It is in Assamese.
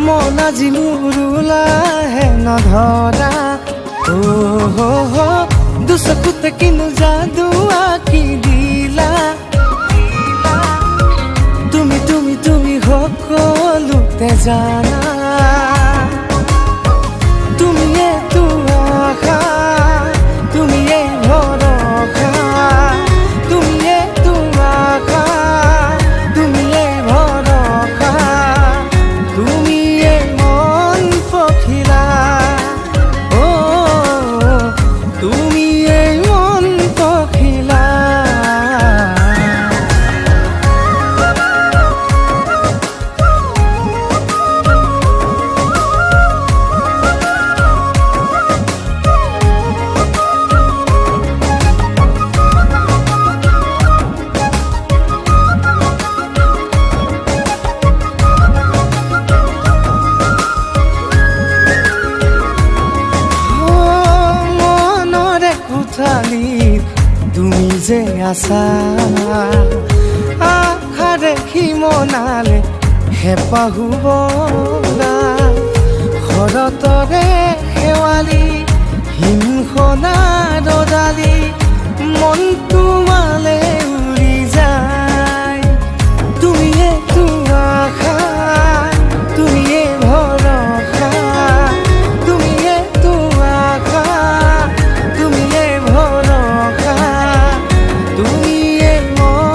মন আজি মোৰ ওলাহে নধৰা দুচকুতে কিনো যাদু আঁকি দিলা তুমি তুমি তুমি সকলোতে জানা তুমিয়ে তো আশা তুমিয়ে ভৰসা তুমিয়ে তো আশা তুমিয়ে ভৰসা তুমিয়ে মন পখিলা তুমিয়ে মন পখিলা তুমি যে আছা আশা দেখি মনালে হেঁপাহো বলা শৰতৰে শেৱালি হিমসনা দদালি মন তোমালে